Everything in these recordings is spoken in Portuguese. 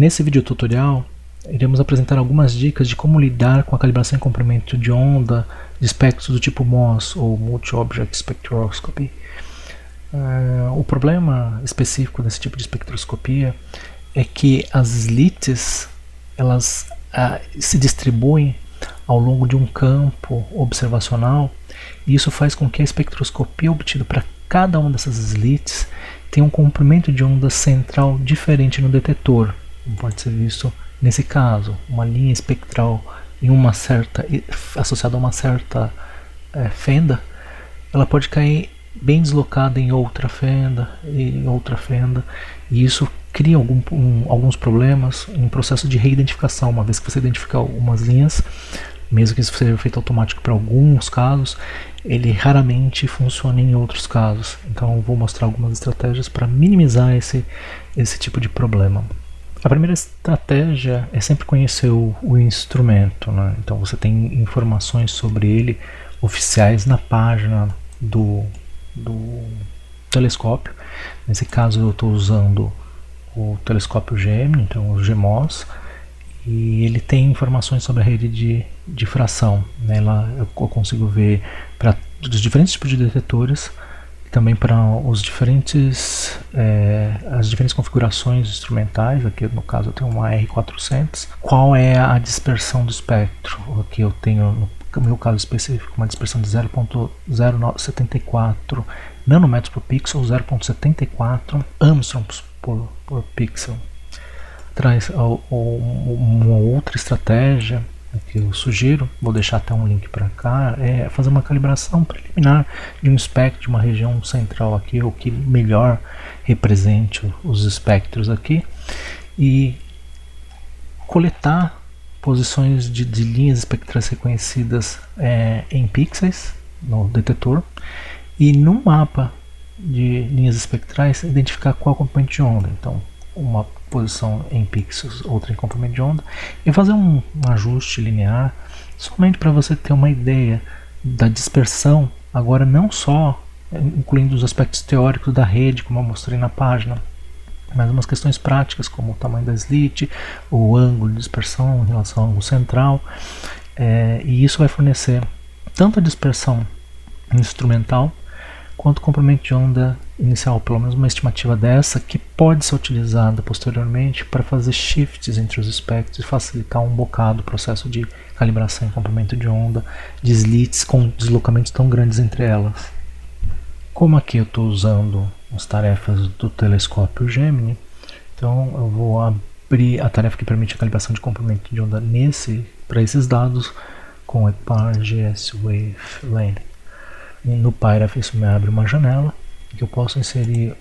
Nesse vídeo tutorial, iremos apresentar algumas dicas de como lidar com a calibração em comprimento de onda de espectros do tipo MOS, ou Multi-Object Spectroscopy. O problema específico desse tipo de espectroscopia é que as slits elas se distribuem ao longo de um campo observacional, e isso faz com que a espectroscopia obtida para cada uma dessas slits tenha um comprimento de onda central diferente no detetor, como pode ser visto nesse caso. Uma linha espectral em uma certa, associada a uma certa fenda, ela pode cair bem deslocada em outra fenda, e isso cria alguns problemas em processo de reidentificação, uma vez que você identificar algumas linhas, mesmo que isso seja feito automático para alguns casos, ele raramente funciona em outros casos. Então eu vou mostrar algumas estratégias para minimizar esse tipo de problema. A primeira estratégia é sempre conhecer o instrumento, né? Então você tem informações sobre ele oficiais na página do telescópio. Nesse caso eu estou usando o telescópio Gemini, então o GMOS, e ele tem informações sobre a rede de difração, né? Lá eu consigo ver para os diferentes tipos de detetores e também para as diferentes configurações instrumentais. Aqui no caso eu tenho uma R400. Qual é a dispersão do espectro? Aqui eu tenho, no meu caso específico, uma dispersão de 0.074 nanômetros por pixel, 0.74 angstroms por pixel. Traz uma outra estratégia que eu sugiro, vou deixar até um link para cá, é fazer uma calibração preliminar de um espectro de uma região central aqui, ou que melhor represente os espectros aqui, e coletar posições de linhas espectrais reconhecidas em pixels no detetor, e no mapa de linhas espectrais identificar qual comprimento de onda. Então, uma posição em pixels, outra em comprimento de onda, e fazer um ajuste linear somente para você ter uma ideia da dispersão, agora não só incluindo os aspectos teóricos da rede, como eu mostrei na página, mas umas questões práticas como o tamanho da slit, o ângulo de dispersão em relação ao ângulo central, e isso vai fornecer tanto a dispersão instrumental quanto o comprimento de onda inicial, pelo menos uma estimativa dessa, que pode ser utilizada posteriormente para fazer shifts entre os espectros e facilitar um bocado o processo de calibração em comprimento de onda de slits com deslocamentos tão grandes entre elas. Como aqui eu estou usando as tarefas do telescópio Gemini, então eu vou abrir a tarefa que permite a calibração de comprimento de onda para esses dados com o EPAR-GS Wave Lane. No Pyraph isso me abre uma janela que eu posso inserir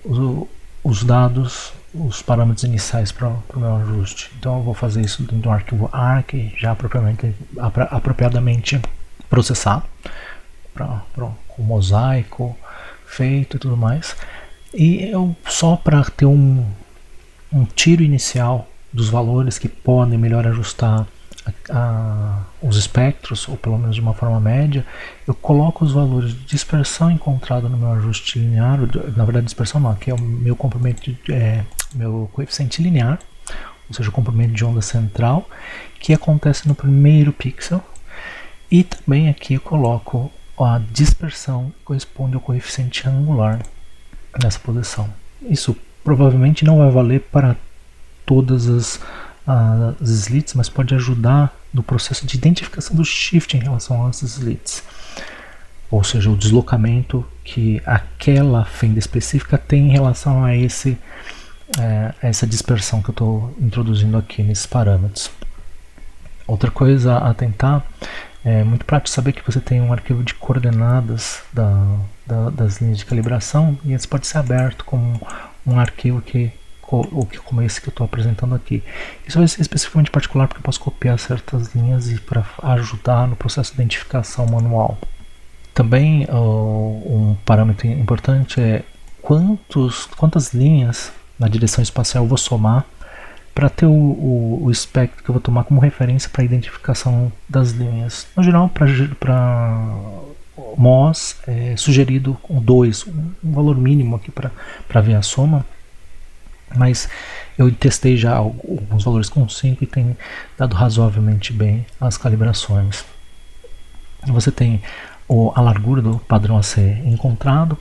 os dados, os parâmetros iniciais para o meu ajuste. Então eu vou fazer isso dentro do arquivo ARC, já apropriadamente processado, com mosaico feito e tudo mais. E eu só para ter um tiro inicial dos valores que podem melhor ajustar os espectros, ou pelo menos de uma forma média, eu coloco os valores de dispersão encontrada no meu ajuste linear. Na verdade, dispersão não, aqui é o meu comprimento, meu coeficiente linear, ou seja, o comprimento de onda central, que acontece no primeiro pixel, e também aqui eu coloco a dispersão que corresponde ao coeficiente angular nessa posição. Isso provavelmente não vai valer para todas as slits, mas pode ajudar no processo de identificação do shift em relação às slits, ou seja, o deslocamento que aquela fenda específica tem em relação a essa dispersão que eu estou introduzindo aqui nesses parâmetros. Outra coisa a atentar, é muito prático saber que você tem um arquivo de coordenadas das linhas de calibração, e esse pode ser aberto como um arquivo como esse que eu estou apresentando aqui. Isso vai ser especificamente particular porque eu posso copiar certas linhas e para ajudar no processo de identificação manual. Também um parâmetro importante é quantas linhas na direção espacial eu vou somar para ter o espectro que eu vou tomar como referência para a identificação das linhas. No geral, para MOS é sugerido com 2, um valor mínimo aqui para ver a soma. Mas Eu testei já alguns valores com 5 e tem dado razoavelmente bem as calibrações. Você tem a largura do padrão a ser encontrado.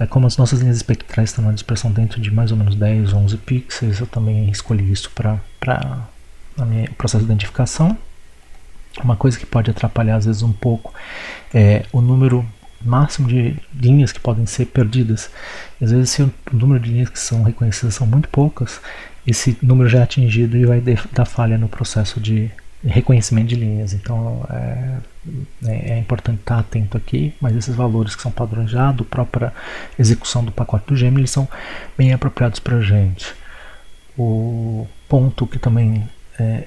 Como as nossas linhas espectrais estão na dispersão dentro de mais ou menos 10, 11 pixels, eu também escolhi isso para o processo de identificação. Uma coisa que pode atrapalhar às vezes um pouco é o número máximo de linhas que podem ser perdidas. Às vezes, se o número de linhas que são reconhecidas são muito poucas, esse número já é atingido e vai dar falha no processo de reconhecimento de linhas. Então é importante estar atento aqui, mas esses valores que são padrões já da própria execução do pacote do Gemini, eles são bem apropriados para a gente. O ponto que também é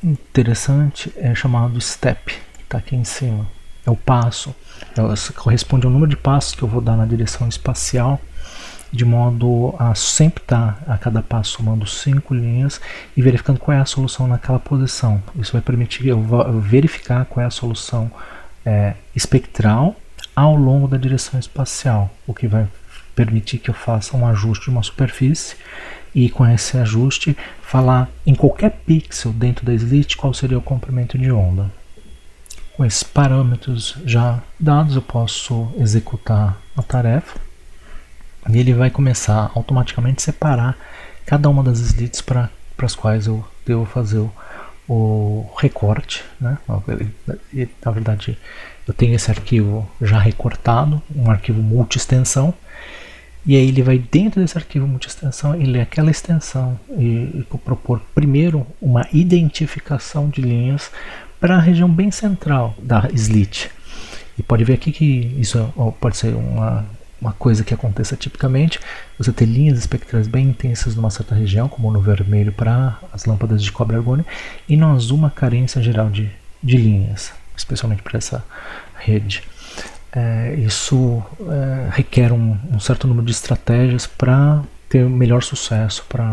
interessante é chamado step, que está aqui em cima. É o passo, corresponde ao número de passos que eu vou dar na direção espacial, de modo a sempre estar a cada passo somando 5 linhas e verificando qual é a solução naquela posição. Isso vai permitir eu verificar qual é a solução espectral ao longo da direção espacial, o que vai permitir que eu faça um ajuste de uma superfície e com esse ajuste falar em qualquer pixel dentro da slit qual seria o comprimento de onda. Com esses parâmetros já dados, eu posso executar a tarefa e ele vai começar automaticamente a separar cada uma das slits para as quais eu devo fazer o recorte, né? Na verdade, eu tenho esse arquivo já recortado, um arquivo multi-extensão, e aí ele vai dentro desse arquivo multi-extensão e ler aquela extensão e propor primeiro uma identificação de linhas para a região bem central da slit. E pode ver aqui que isso pode ser uma coisa que aconteça tipicamente, você ter linhas espectrais bem intensas numa certa região, como no vermelho para as lâmpadas de cobre argônio, e no azul uma carência geral de linhas, especialmente para essa rede. Isso requer um certo número de estratégias para ter melhor sucesso, para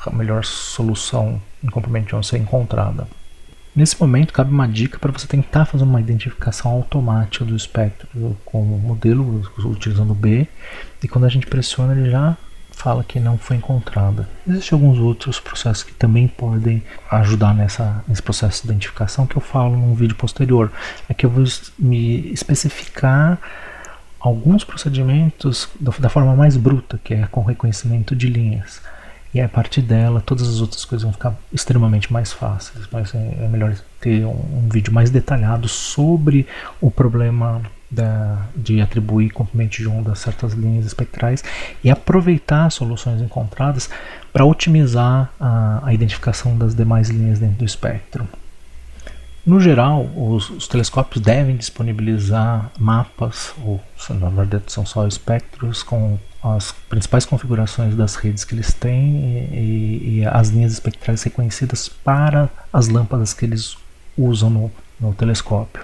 a melhor solução em comprimento de onda ser encontrada. Nesse momento, cabe uma dica para você tentar fazer uma identificação automática do espectro com o modelo, utilizando o B, e quando a gente pressiona ele já fala que não foi encontrada. Existem alguns outros processos que também podem ajudar nesse processo de identificação que eu falo num vídeo posterior. Aqui eu vou me especificar alguns procedimentos da forma mais bruta, que é com reconhecimento de linhas. E a partir dela, todas as outras coisas vão ficar extremamente mais fáceis. Mas é melhor ter um vídeo mais detalhado sobre o problema de atribuir comprimento de onda a certas linhas espectrais e aproveitar as soluções encontradas para otimizar a identificação das demais linhas dentro do espectro. No geral, os telescópios devem disponibilizar mapas, ou na verdade são só espectros, com as principais configurações das redes que eles têm e as linhas espectrais reconhecidas para as lâmpadas que eles usam no telescópio.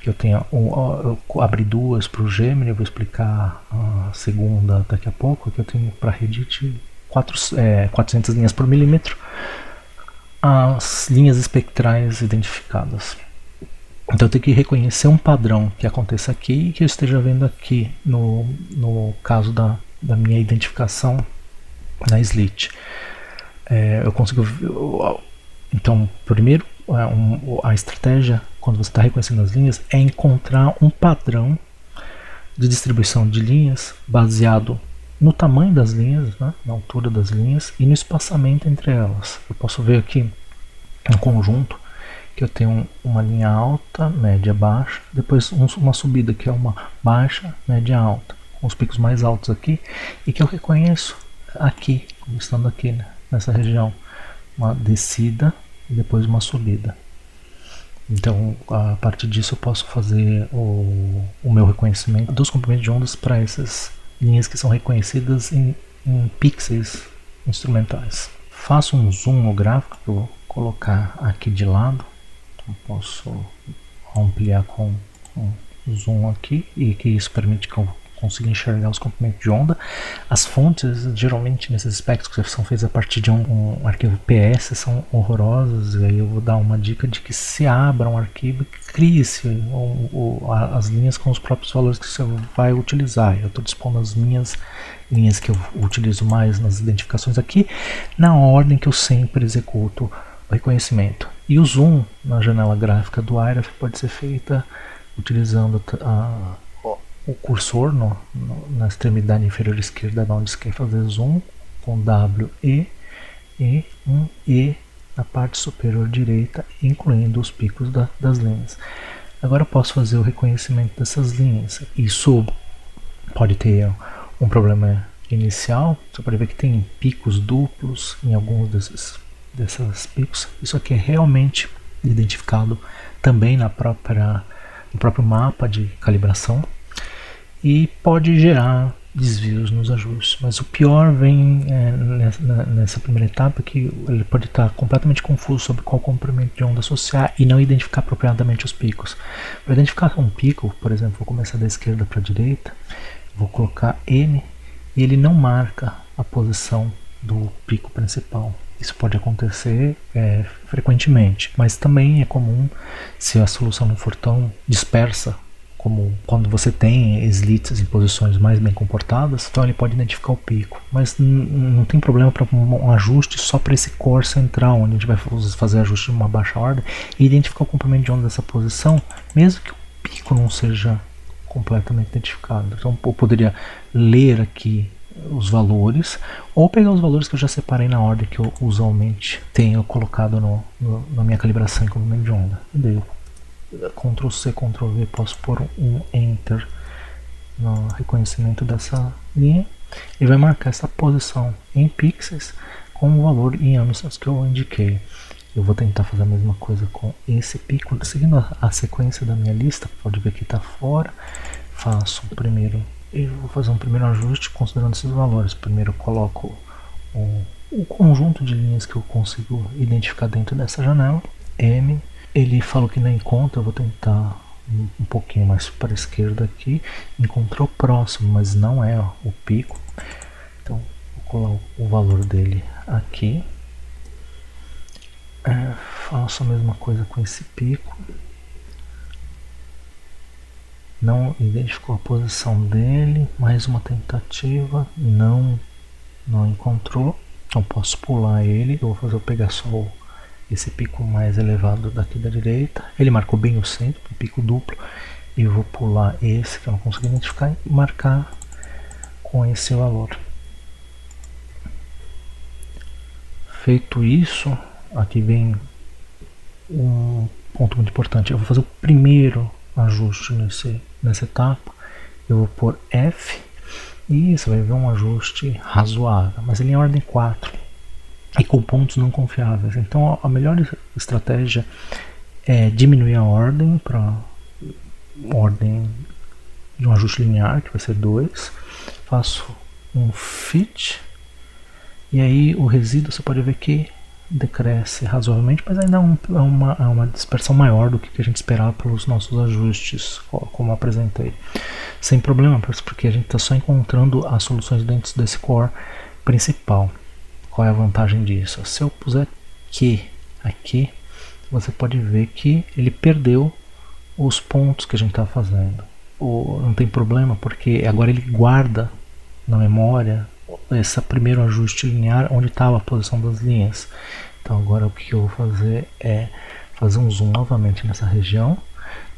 Eu tenho eu abri duas para o Gemini, eu vou explicar a segunda daqui a pouco, que eu tenho para a rede de 400 linhas por milímetro, as linhas espectrais identificadas. Então eu tenho que reconhecer um padrão que aconteça aqui e que eu esteja vendo aqui no caso da minha identificação na slit. Eu consigo. Então, primeiro, a estratégia quando você está reconhecendo as linhas é encontrar um padrão de distribuição de linhas baseado no tamanho das linhas, né, na altura das linhas e no espaçamento entre elas. Eu posso ver aqui um conjunto que eu tenho uma linha alta, média, baixa, depois uma subida que é uma baixa, média, alta, com os picos mais altos aqui, e que eu reconheço aqui, estando aqui, né, nessa região, uma descida e depois uma subida. Então, a partir disso eu posso fazer o meu reconhecimento dos comprimentos de ondas para essas linhas que são reconhecidas em pixels instrumentais. Faço um zoom no gráfico que eu vou colocar aqui de lado. Eu posso ampliar com zoom aqui e que isso permite que eu conseguir enxergar os comprimentos de onda. As fontes, geralmente nesses espectros que são feitos a partir de um arquivo PS, são horrorosas, e aí eu vou dar uma dica de que se abra um arquivo e crie-se as linhas com os próprios valores que você vai utilizar. Eu estou dispondo as minhas linhas que eu utilizo mais nas identificações aqui, na ordem que eu sempre executo o reconhecimento. E o zoom na janela gráfica do IREF pode ser feita utilizando o cursor na extremidade inferior esquerda, onde você quer fazer zoom, com W, E, um E na parte superior direita, incluindo os picos das linhas. Agora eu posso fazer o reconhecimento dessas linhas. Isso pode ter um problema inicial. Você pode ver que tem picos duplos em alguns desses picos. Isso aqui é realmente identificado também no próprio mapa de calibração e pode gerar desvios nos ajustes. Mas o pior vem nessa primeira etapa, que ele pode estar completamente confuso sobre qual comprimento de onda associar e não identificar apropriadamente os picos. Para identificar um pico, por exemplo, vou começar da esquerda para a direita, vou colocar N e ele não marca a posição do pico principal. Isso pode acontecer frequentemente, mas também é comum se a solução não for tão dispersa, como quando você tem slits em posições mais bem comportadas, então ele pode identificar o pico. Mas não tem problema para um ajuste só para esse core central, onde a gente vai fazer ajuste de uma baixa ordem e identificar o comprimento de onda dessa posição, mesmo que o pico não seja completamente identificado. Então eu poderia ler aqui os valores, ou pegar os valores que eu já separei na ordem que eu usualmente tenho colocado na minha calibração em comprimento de onda. E daí, Ctrl C, Ctrl V, posso pôr um Enter no reconhecimento dessa linha e vai marcar essa posição em pixels com o valor em Amstrad que eu indiquei. Eu vou tentar fazer a mesma coisa com esse pico, seguindo a sequência da minha lista. Pode ver que está fora. Faço o primeiro. Eu vou fazer um primeiro ajuste considerando esses valores. Primeiro eu coloco o conjunto de linhas que eu consigo identificar dentro dessa janela. M. Ele falou que não encontra, eu vou tentar um pouquinho mais para a esquerda aqui. Encontrou próximo, mas não é o pico. Então vou colar o valor dele aqui. Faço a mesma coisa com esse pico. Não identificou a posição dele, mais uma tentativa, não encontrou, então posso pular ele. Eu vou pegar só esse pico mais elevado daqui da direita, ele marcou bem o centro, um pico duplo, e eu vou pular esse que eu não consegui identificar e marcar com esse valor. Feito isso, aqui vem um ponto muito importante. Eu vou fazer o primeiro ajuste nessa etapa. Eu vou pôr F e você vai ver um ajuste razoável, mas ele é em ordem 4 e com pontos não confiáveis. Então a melhor estratégia é diminuir a ordem para ordem de um ajuste linear, que vai ser 2. Faço um fit e aí o resíduo você pode ver que decresce razoavelmente, mas ainda é uma dispersão maior do que a gente esperava pelos nossos ajustes, como apresentei. Sem problema, porque a gente está só encontrando as soluções dentro desse core principal. Qual é a vantagem disso? Se eu puser Q aqui, você pode ver que ele perdeu os pontos que a gente está fazendo. Não tem problema, porque agora ele guarda na memória esse primeiro ajuste linear onde estava a posição das linhas. Então agora o que eu vou fazer é fazer um zoom novamente nessa região,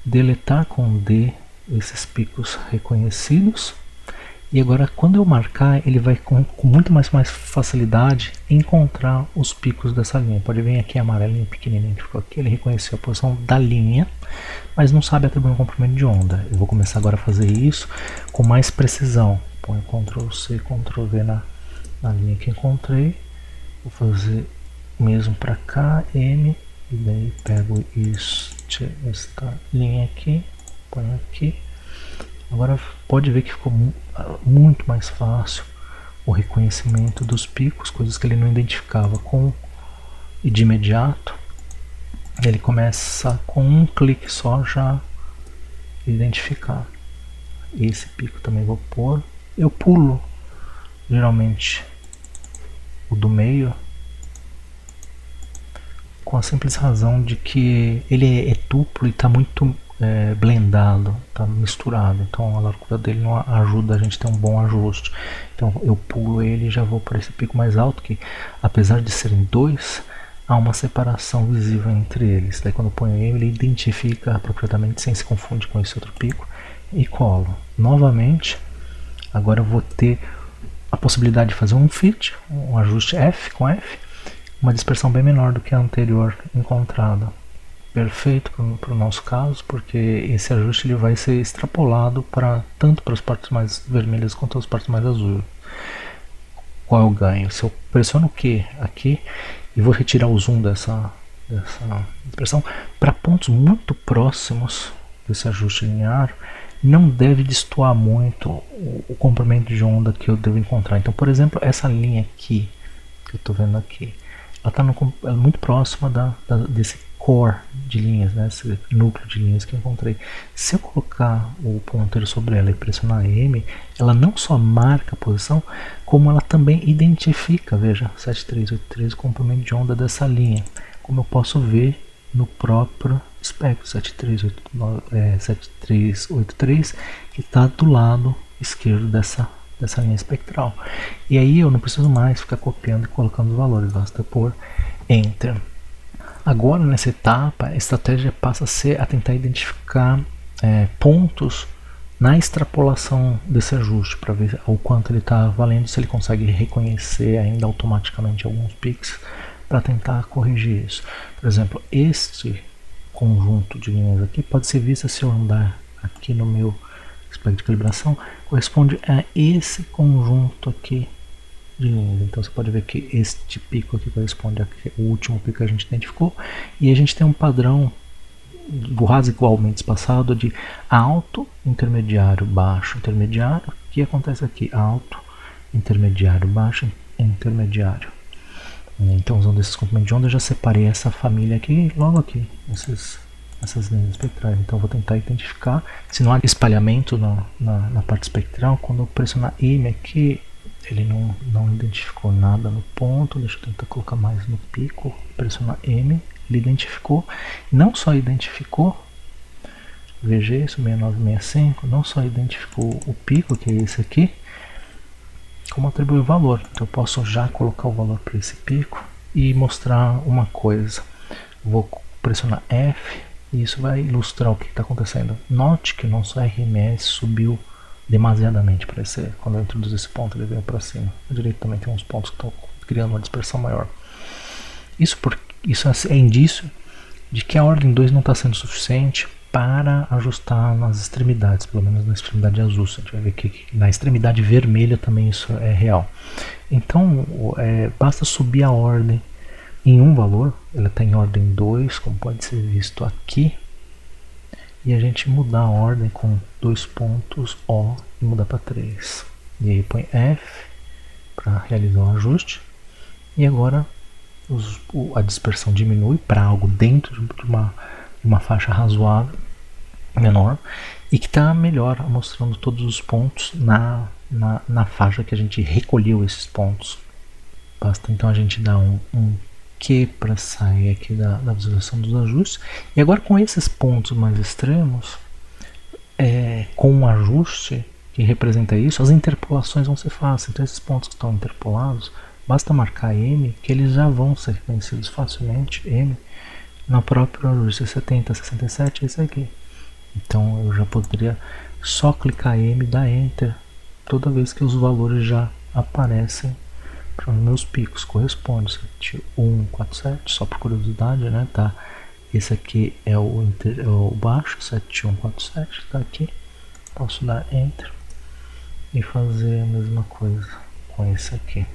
deletar com D esses picos reconhecidos, e agora quando eu marcar ele vai com muito mais facilidade encontrar os picos dessa linha. Pode ver aqui amarelinho pequenininho que ficou aqui, ele reconheceu a posição da linha, mas não sabe atribuir um comprimento de onda. Eu vou começar agora a fazer isso com mais precisão. Põe Ctrl C, Ctrl V na linha que encontrei. Vou fazer mesmo para cá, M, e daí pego esta linha aqui, ponho aqui. Agora pode ver que ficou muito mais fácil o reconhecimento dos picos, coisas que ele não identificava e de imediato ele começa com um clique só já identificar. esse pico também vou pôr. Eu pulo geralmente o do meio, com a simples razão de que ele é duplo e está muito blendado, está misturado, então a largura dele não ajuda a gente a ter um bom ajuste. Então eu pulo ele e já vou para esse pico mais alto, que apesar de serem dois, há uma separação visível entre eles. Daí quando eu ponho ele identifica apropriadamente sem se confundir com esse outro pico e colo. Novamente, agora eu vou ter a possibilidade de fazer um fit, um ajuste F com F, uma dispersão bem menor do que a anterior encontrada. Perfeito para o nosso caso, porque esse ajuste ele vai ser extrapolado tanto para as partes mais vermelhas quanto as partes mais azuis. Qual é o ganho? Se eu pressiono o Q aqui e vou retirar o zoom dessa dispersão para pontos muito próximos desse ajuste linear, não deve destoar muito o comprimento de onda que eu devo encontrar. Então, por exemplo, essa linha aqui que eu estou vendo aqui, ela está muito próxima desse core de linhas, né, esse núcleo de linhas que eu encontrei. Se eu colocar o ponteiro sobre ela e pressionar M, ela não só marca a posição, como ela também identifica, veja, 7383, o comprimento de onda dessa linha, como eu posso ver no próprio espectro 7383, que está do lado esquerdo dessa linha espectral. E aí eu não preciso mais ficar copiando e colocando os valores, basta pôr Enter. Agora nessa etapa a estratégia passa a tentar identificar pontos na extrapolação desse ajuste, para ver o quanto ele está valendo, se ele consegue reconhecer ainda automaticamente alguns picos para tentar corrigir isso. Por exemplo, este conjunto de linhas aqui pode ser visto se eu andar aqui no meu espectro de calibração, corresponde a esse conjunto aqui de linhas. Então você pode ver que este pico aqui corresponde ao último pico que a gente identificou, e a gente tem um padrão quase igualmente espaçado de alto, intermediário, baixo, intermediário. O que acontece aqui? Alto, intermediário, baixo, intermediário. Então, usando esses comprimentos de onda, eu já separei essa família aqui, logo aqui, essas linhas espectrais. Então, eu vou tentar identificar se não há espalhamento na parte espectral. Quando eu pressionar M aqui, ele não identificou nada no ponto. Deixa eu tentar colocar mais no pico, pressionar M, ele identificou. Não só identificou, veja isso, 6965, não só identificou o pico, que é esse aqui, como atribuir o valor. Então eu posso já colocar o valor para esse pico e mostrar uma coisa. Vou pressionar F e isso vai ilustrar o que está acontecendo. Note que o nosso RMS subiu demasiadamente para esse. Quando eu introduzo esse ponto, ele veio para cima. À direita também tem uns pontos que estão criando uma dispersão maior. Isso é indício de que a ordem 2 não está sendo suficiente para ajustar nas extremidades, pelo menos na extremidade azul. A gente vai ver que na extremidade vermelha também isso é real. Então basta subir a ordem em um valor, ela está em ordem 2, como pode ser visto aqui, e a gente mudar a ordem com 2 pontos O e mudar para 3. E aí põe F para realizar o ajuste, e agora a dispersão diminui para algo dentro de uma faixa razoável, menor, e que está melhor, mostrando todos os pontos na faixa que a gente recolheu esses pontos. Basta então a gente dar um Q para sair aqui da visualização dos ajustes. E agora com esses pontos mais extremos, com um ajuste que representa isso, as interpolações vão ser fáceis. Então esses pontos que estão interpolados, basta marcar M, que eles já vão ser reconhecidos facilmente, M, na própria ajuste 70, 67, esse aqui. Então eu já poderia só clicar M e dar Enter toda vez que os valores já aparecem para os meus picos. Corresponde 7147, só por curiosidade, né? Tá. Esse aqui é o baixo, 7147, tá aqui. Posso dar Enter e fazer a mesma coisa com esse aqui.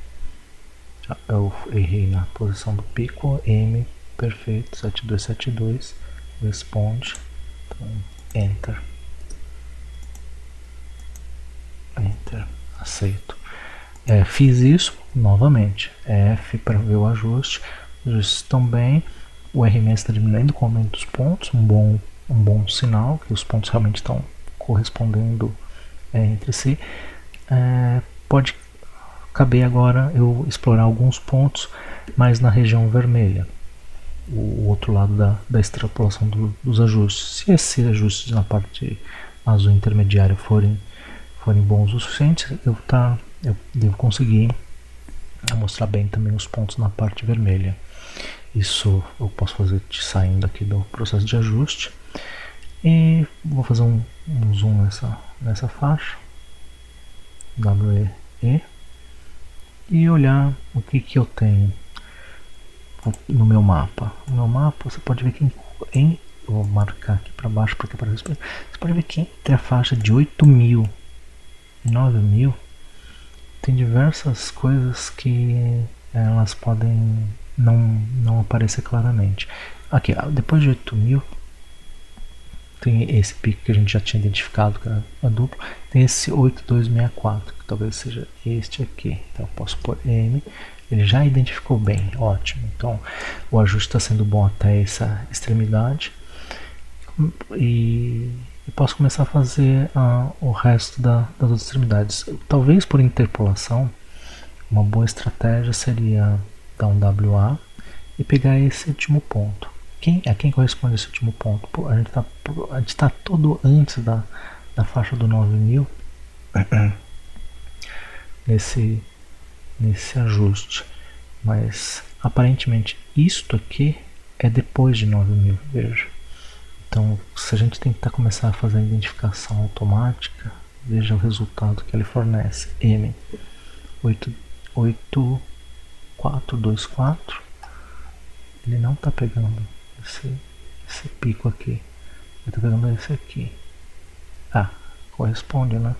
Eu errei na posição do pico, M, perfeito, 7272, responde, então, Enter, aceito. Fiz isso novamente, F para ver o ajuste, os ajustes estão bem, o RMS está diminuindo com o aumento dos pontos, um bom sinal, que os pontos realmente estão correspondendo entre si. Pode caber agora eu explorar alguns pontos mais na região vermelha, o outro lado da extrapolação dos ajustes. Se esses ajustes na parte azul intermediária forem bons o suficiente, eu devo conseguir mostrar bem também os pontos na parte vermelha. Isso eu posso fazer saindo aqui do processo de ajuste, e vou fazer um zoom nessa faixa WE e olhar o que eu tenho no meu mapa. No meu mapa você pode ver que vou marcar aqui para baixo porque você pode ver que entre a faixa de 8.000 e 9.000 tem diversas coisas que elas podem não aparecer claramente. Aqui, depois de 8.000 tem esse pico que a gente já tinha identificado, que é duplo. Tem esse 8264, que talvez seja este aqui. Então eu posso pôr M. Ele já identificou bem, ótimo. Então o ajuste está sendo bom até essa extremidade. E posso começar a fazer o resto das outras extremidades. Talvez por interpolação, uma boa estratégia seria dar um WA e pegar esse último ponto. A quem corresponde esse último ponto? Pô, a gente está todo antes da faixa do 9.000 nesse ajuste, mas aparentemente isto aqui é depois de 9.000, veja. Então, se a gente tentar começar a fazer a identificação automática, veja o resultado que ele fornece. M 8424, ele não está pegando esse pico aqui, ele está pegando esse aqui. Corresponde, né?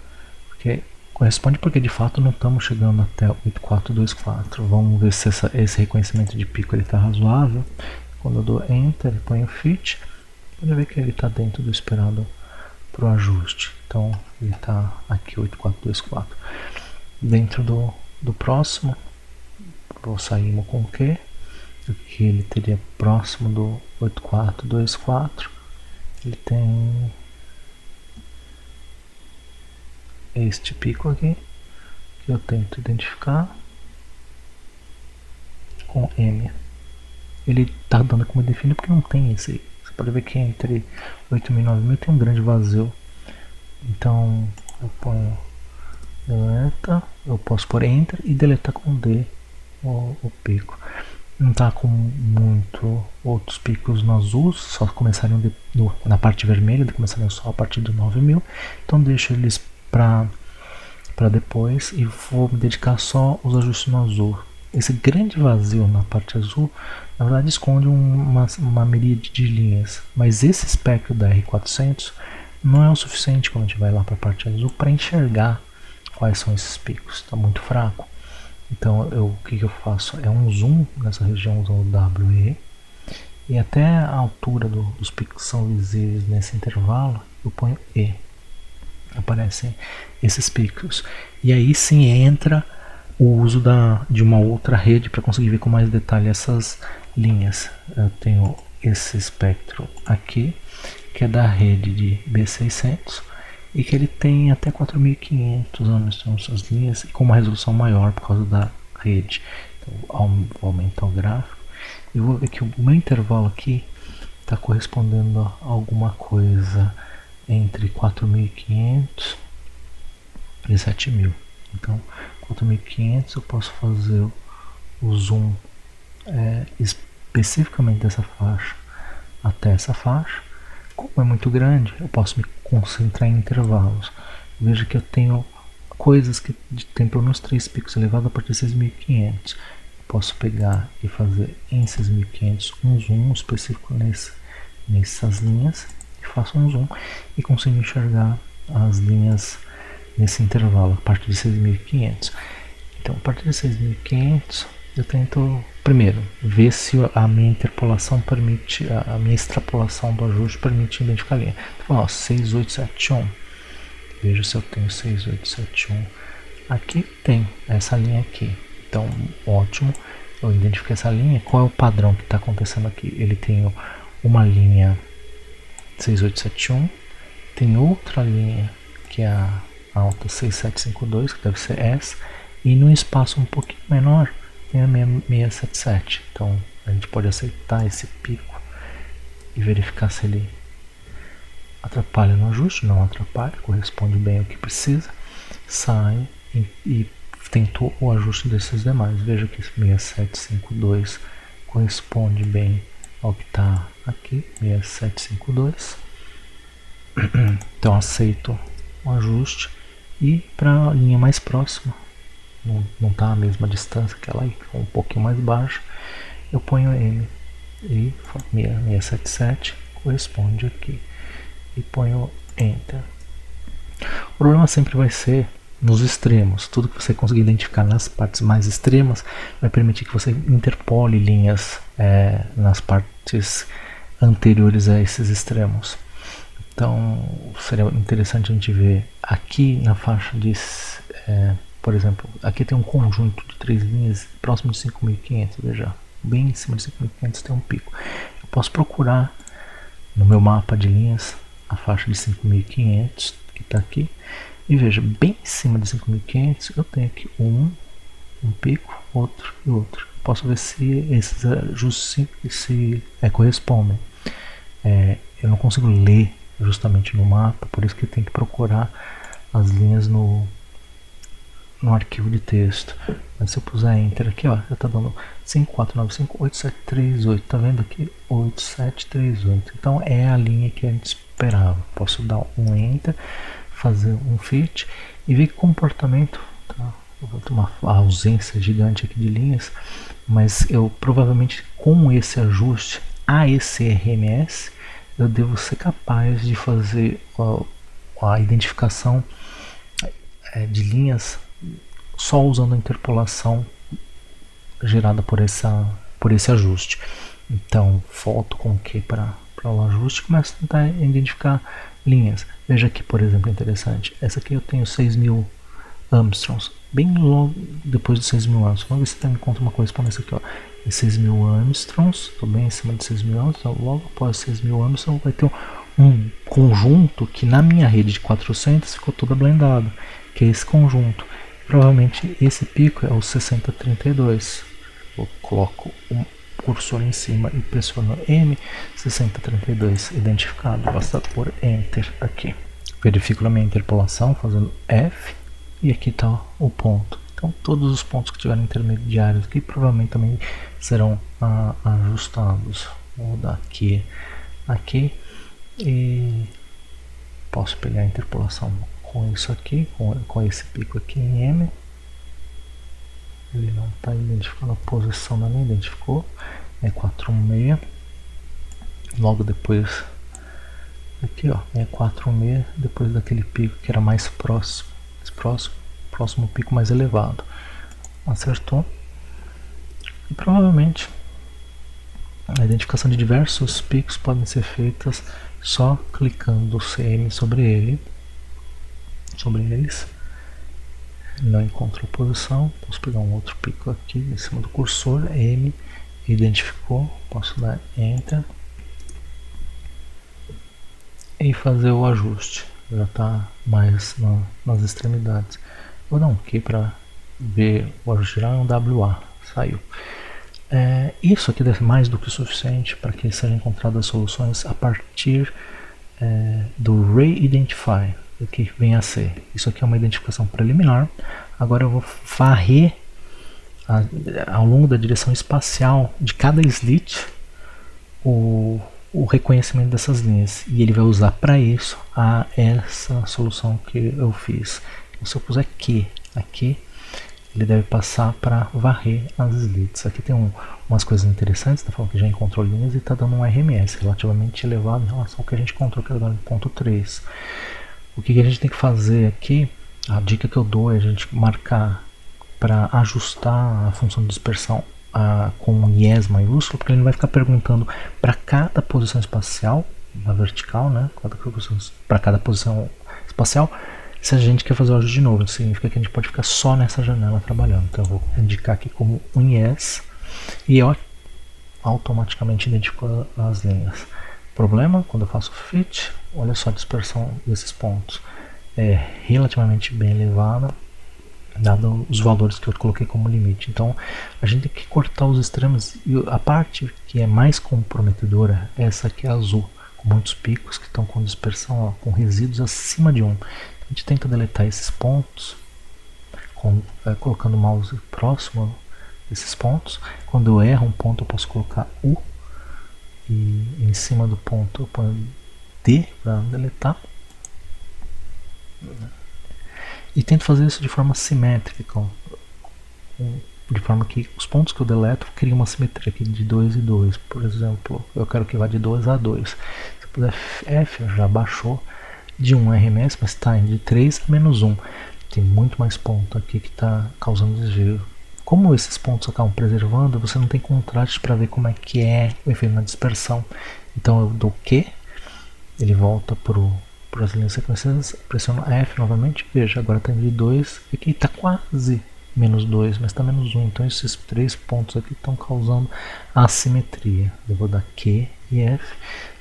Corresponde porque de fato não estamos chegando até 8424. Vamos ver se esse reconhecimento de pico está razoável. Quando eu dou Enter e ponho Fit, pode ver que ele está dentro do esperado para o ajuste. Então ele está aqui 8424. Dentro do próximo, vou sair com o Q, que ele teria próximo do 8424. Ele tem este pico aqui, que eu tento identificar com M. Ele está dando como define porque não tem esse. Você pode ver que entre 8.000 e 9.000 tem um grande vazio. Então eu ponho deleta, eu posso pôr Enter e deletar com D o pico. Não está com muito outros picos no azul, só começariam na parte vermelha, começariam só a partir do 9.000. Então deixo eles para depois e vou me dedicar só aos ajustes no azul. Esse grande vazio na parte azul, na verdade, esconde uma miríade de linhas, mas esse espectro da R400 não é o suficiente quando a gente vai lá para a parte azul para enxergar quais são esses picos, está muito fraco. Então o que eu faço é um zoom nessa região usando WE, e até a altura dos picos que são visíveis nesse intervalo eu ponho E. Aparecem esses picos, e aí sim entra o uso de uma outra rede para conseguir ver com mais detalhe essas linhas. Eu tenho esse espectro aqui, que é da rede de B600, e que ele tem até 4.500 anos, essas linhas, e com uma resolução maior por causa da rede. Então vou aumentar o gráfico e vou ver que o meu intervalo aqui está correspondendo a alguma coisa entre 4.500 e 7.000. Então 4.500 eu posso fazer o zoom especificamente dessa faixa até essa faixa. Como é muito grande, eu posso me concentrar em intervalos. Veja que eu tenho coisas que tem pelo menos 3 picos elevados a partir de 6.500. Posso pegar e fazer em 6.500 um zoom específico nessas linhas, e faço um zoom e consigo enxergar as linhas nesse intervalo a partir de 6.500. Então a partir de 6.500 eu tento primeiro ver se a minha interpolação permite, a minha extrapolação do ajuste permite identificar a linha. Então, 6871, veja se eu tenho 6871 aqui, tem essa linha aqui. Então ótimo, eu identifiquei essa linha. Qual é o padrão que está acontecendo aqui? Ele tem uma linha 6871, tem outra linha que é alta 6752, que deve ser essa, e num espaço um pouquinho menor tem a 6677. Então a gente pode aceitar esse pico e verificar se ele atrapalha no ajuste. Não atrapalha, corresponde bem ao que precisa. Sai e tentou o ajuste desses demais. Veja que 6752 corresponde bem ao que está aqui, 6752. Então aceito o ajuste, e para a linha mais próxima, não está a mesma distância que ela aí, um pouquinho mais baixo, eu ponho M e 677 corresponde aqui e ponho Enter. O problema sempre vai ser nos extremos. Tudo que você conseguir identificar nas partes mais extremas vai permitir que você interpole linhas nas partes anteriores a esses extremos. Então seria interessante a gente ver aqui na faixa de, por exemplo, aqui tem um conjunto de 3 linhas próximo de 5500, veja, bem em cima de 5500 tem um pico. Eu posso procurar no meu mapa de linhas a faixa de 5500 que está aqui, e veja, bem em cima de 5500 eu tenho aqui um pico, outro e outro. Posso ver se esses ajustes correspondem. Eu não consigo ler justamente no mapa, por isso que tem que procurar as linhas no arquivo de texto. Mas se eu puser Enter aqui, ó, já está dando 54958738, tá vendo aqui? 8738. Então é a linha que a gente esperava. Posso dar um Enter, fazer um fit e ver que comportamento, tá? Eu vou ter uma ausência gigante aqui de linhas, mas eu provavelmente com esse ajuste a esse RMS eu devo ser capaz de fazer a identificação de linhas só usando a interpolação gerada por esse ajuste. Então volto com o que para o ajuste e começo a tentar identificar linhas. Veja aqui, por exemplo, interessante, essa aqui eu tenho 6000 Armstrongs, bem logo depois de 6000 Armstrongs. Vamos ver se encontra uma correspondência aqui, ó. 6.000 Armstrongs, estou bem em cima de 6.000 Armstrongs, logo após 6.000 Armstrongs vai ter um conjunto que na minha rede de 400 ficou toda blendada, que é esse conjunto. Provavelmente esse pico é o 6032. Eu coloco o cursor em cima e pressiono M, 6032 identificado, basta pôr Enter aqui. Verifico na minha interpolação fazendo F, e aqui está o ponto. Então todos os pontos que tiverem intermediários aqui provavelmente também serão ajustados. Vou dar aqui e posso pegar a interpolação com isso aqui, com esse pico aqui em M. Ele não está identificando a posição da linha, identificou, é 416. Logo depois aqui, ó, é 416, depois daquele pico que era mais próximo pico mais elevado. Acertou. E provavelmente a identificação de diversos picos podem ser feitas só clicando o CM sobre eles. Não encontrou posição, posso pegar um outro pico aqui em cima do cursor, M, identificou, posso dar Enter e fazer o ajuste. Já está mais nas extremidades. Vou dar um Q para ver o ajuste geral, um WA, saiu. Isso aqui deve ser mais do que o suficiente para que sejam encontradas soluções a partir do Re-Identify, o que vem a ser. Isso aqui é uma identificação preliminar. Agora eu vou varrer ao longo da direção espacial de cada slit o reconhecimento dessas linhas, e ele vai usar para isso essa solução que eu fiz. Então, se eu puser Q aqui, ele deve passar para varrer as slits. Aqui tem umas coisas interessantes, tá falando que já encontrou linhas e está dando um RMS relativamente elevado em relação ao que a gente encontrou, que era 0.3. O que a gente tem que fazer aqui, a dica que eu dou é a gente marcar para ajustar a função de dispersão com um IES maiúsculo, porque ele não vai ficar perguntando para cada posição espacial, na vertical, né, para cada posição espacial, se a gente quer fazer o ajuste de novo. Isso significa que a gente pode ficar só nessa janela trabalhando. Então eu vou indicar aqui como um IES e automaticamente identifico as linhas. Problema, quando eu faço fit, olha só a dispersão desses pontos. relativamente bem elevada, dado os valores que eu coloquei como limite. Então a gente tem que cortar os extremos, e a parte que é mais comprometedora é essa aqui azul, com muitos picos que estão com dispersão, ó, com resíduos acima de 1. A gente tenta deletar esses pontos colocando o mouse próximo desses pontos. Quando eu erro um ponto, eu posso colocar U, e em cima do ponto eu ponho D para deletar. E tento fazer isso de forma simétrica, de forma que os pontos que eu deleto criam uma simetria aqui de 2 e 2. Por exemplo, eu quero que vá de 2 a 2. Se eu puder F, já baixou de 1 RMS, mas está indo de 3 a menos 1. Tem muito mais ponto aqui que está causando desvio. Como esses pontos acabam preservando, você não tem contraste para ver como é que é o efeito na dispersão. Então eu dou Q, ele volta para as linhas sequenciadas, pressiono F novamente, veja, agora está indo de 2, e aqui está quase menos 2, mas está menos 1, então esses 3 pontos aqui estão causando assimetria. Eu vou dar Q e F,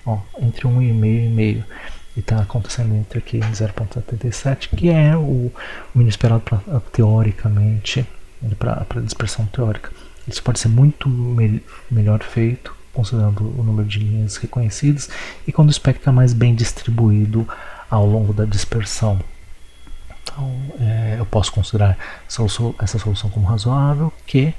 ó, entre 1,5 e meio. E está acontecendo entre aqui 0,77, que é o mínimo esperado teoricamente, para dispersão teórica. Isso pode ser muito melhor feito, considerando o número de linhas reconhecidas, e quando o espectro está mais bem distribuído ao longo da dispersão. Então eu posso considerar essa solução como razoável, que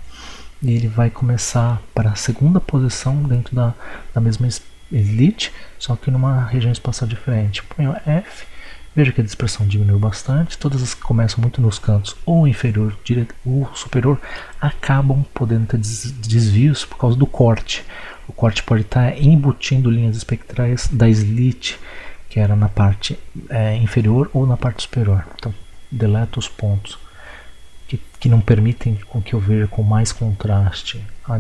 ele vai começar para a segunda posição dentro da mesma slit, só que numa região espacial diferente. Ponho F, veja que a dispersão diminuiu bastante, todas as que começam muito nos cantos, ou inferior ou superior, acabam podendo ter desvios por causa do corte. O corte pode estar embutindo linhas espectrais da slit, que era na parte inferior ou na parte superior. Então deleto os pontos que não permitem com que eu veja com mais contraste a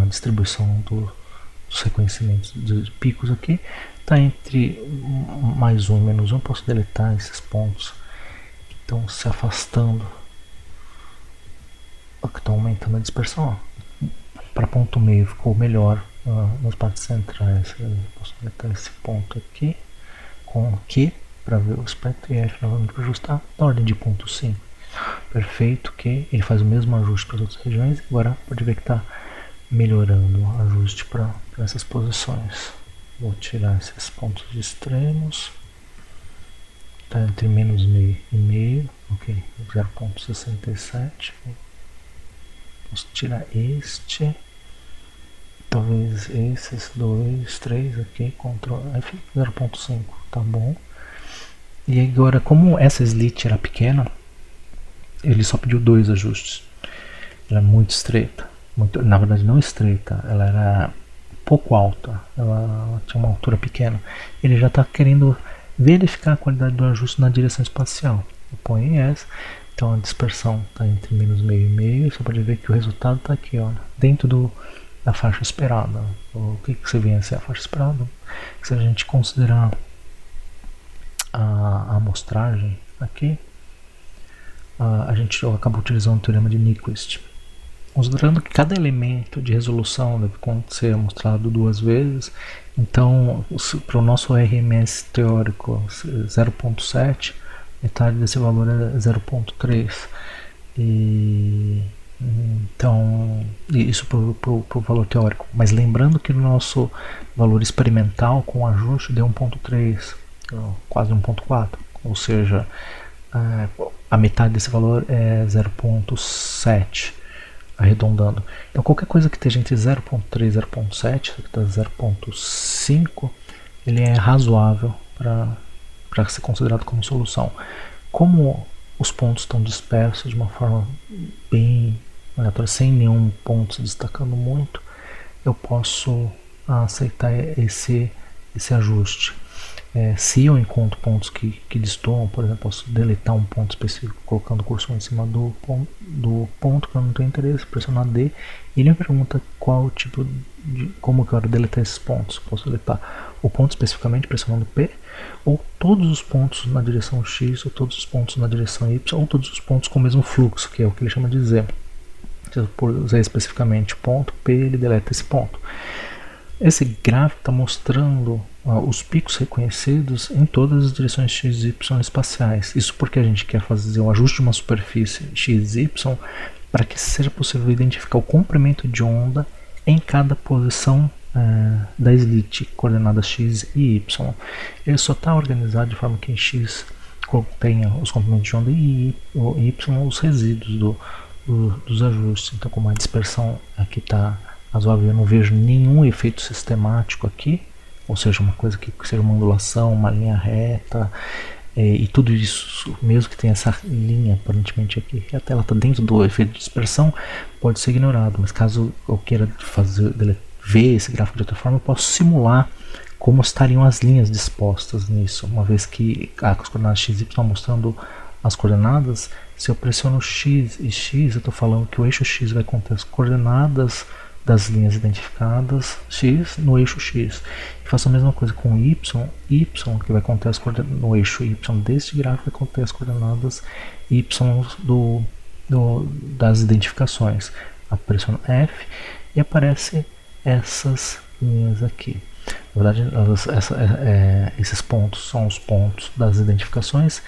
distribuição dos reconhecimentos de picos aqui. Está entre mais 1 e menos 1, posso deletar esses pontos que estão se afastando, que estão aumentando a dispersão. Para ponto meio ficou melhor nas partes centrais. Eu posso deletar esse ponto aqui com Q para ver o espectro, e F novamente para ajustar, na ordem de ponto 5. Perfeito, que ele faz o mesmo ajuste para as outras regiões. Agora pode ver que está melhorando o ajuste para essas posições. Vou tirar esses pontos extremos. Está entre menos meio e meio. Ok, 0,67. Posso tirar este. Talvez esses 2, 3 aqui. Ctrl F, 0,5. Tá bom. E agora, como essa slit era pequena, ele só pediu 2 ajustes. Ela é muito estreita. Na verdade não estreita, ela era pouco alta, ela tinha uma altura pequena. Ele já está querendo verificar a qualidade do ajuste na direção espacial. Eu ponho em S, então a dispersão está entre menos meio e meio. Você pode ver que o resultado está aqui, ó, dentro da faixa esperada. O que seria a faixa esperada? Se a gente considerar a amostragem aqui, a gente acaba utilizando o teorema de Nyquist, considerando que cada elemento de resolução deve ser mostrado 2 vezes. Então, para o nosso RMS teórico 0,7, metade desse valor é 0,3. Então, isso para o valor teórico. Mas lembrando que no nosso valor experimental com ajuste deu 1,3, quase 1,4. Ou seja, a metade desse valor é 0,7. Arredondando. Então qualquer coisa que esteja entre 0,3 e 0,7, que está 0,5, ele é razoável para ser considerado como solução. Como os pontos estão dispersos de uma forma bem aleatória, sem nenhum ponto se destacando muito, eu posso aceitar esse ajuste. Se eu encontro pontos que destoam, por exemplo, posso deletar um ponto específico colocando o cursor em cima do ponto que eu não tenho interesse, pressionar D, e ele me pergunta qual tipo como que eu quero deletar esses pontos. Posso deletar o ponto especificamente pressionando P, ou todos os pontos na direção X, ou todos os pontos na direção Y, ou todos os pontos com o mesmo fluxo, que é o que ele chama de Z. Se eu puser especificamente ponto P, ele deleta esse ponto. Esse gráfico está mostrando os picos reconhecidos em todas as direções x, y espaciais. Isso porque a gente quer fazer o ajuste de uma superfície x, y para que seja possível identificar o comprimento de onda em cada posição da slit, coordenadas x e y. Ele só está organizado de forma que em x contenha os comprimentos de onda e y os resíduos dos ajustes. Então, como a dispersão aqui está razoável, eu não vejo nenhum efeito sistemático aqui, ou seja, uma coisa que seja uma ondulação, uma linha reta, e tudo isso, mesmo que tenha essa linha aparentemente aqui, até ela está dentro do efeito de dispersão, pode ser ignorado. Mas caso eu queira ver esse gráfico de outra forma, eu posso simular como estariam as linhas dispostas nisso, uma vez que as coordenadas x e y estão mostrando as coordenadas. Se eu pressiono x e x, eu estou falando que o eixo x vai conter as coordenadas das linhas identificadas x no eixo x. E faço a mesma coisa com y, que vai conter as coordenadas no eixo y deste gráfico, vai conter as coordenadas y das identificações. Eu pressiono F e aparece essas linhas aqui. Na verdade, esses pontos são os pontos das identificações,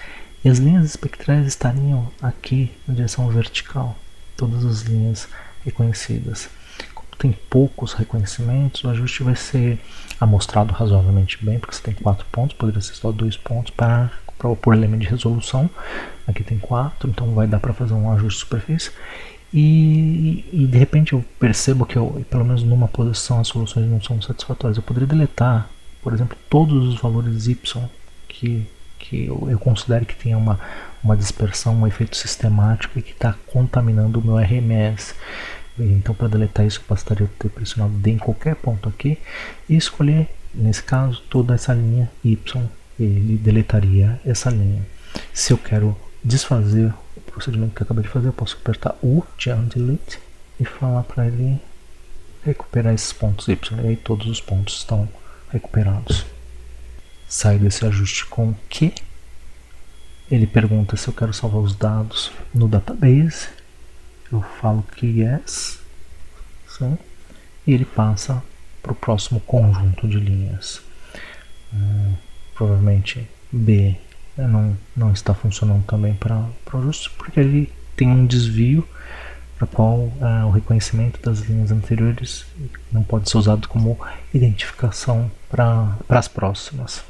e as linhas espectrais estariam aqui na direção vertical, todas as linhas reconhecidas. Como tem poucos reconhecimentos, o ajuste vai ser amostrado razoavelmente bem, porque você tem 4 pontos, poderia ser só 2 pontos por elemento de resolução. Aqui tem 4, então vai dar para fazer um ajuste de superfície. E de repente eu percebo que pelo menos numa posição as soluções não são satisfatórias. Eu poderia deletar, por exemplo, todos os valores y que eu considero que tenha uma dispersão, um efeito sistemático e que está contaminando o meu RMS. Então, para deletar isso, eu bastaria ter pressionado D em qualquer ponto aqui e escolher, nesse caso, toda essa linha y. Ele deletaria essa linha. Se eu quero desfazer o procedimento que eu acabei de fazer, eu posso apertar U de Undelete e falar para ele recuperar esses pontos y. E aí todos os pontos estão recuperados. Saio desse ajuste com Q. Ele pergunta se eu quero salvar os dados no database. Eu falo que yes, sim, e ele passa para o próximo conjunto de linhas. Provavelmente B não está funcionando também para o ajuste, porque ele tem um desvio para qual o reconhecimento das linhas anteriores não pode ser usado como identificação para as próximas.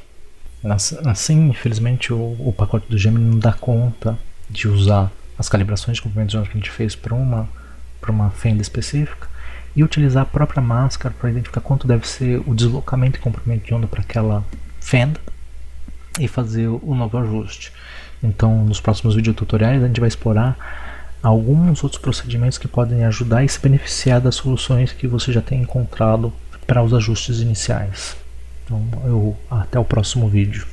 Assim, infelizmente, o pacote do Gemini não dá conta de usar as calibrações de comprimento de onda que a gente fez para uma fenda específica e utilizar a própria máscara para identificar quanto deve ser o deslocamento e comprimento de onda para aquela fenda e fazer o novo ajuste. Então, nos próximos videotutoriais a gente vai explorar alguns outros procedimentos que podem ajudar e se beneficiar das soluções que você já tem encontrado para os ajustes iniciais. Então, até o próximo vídeo.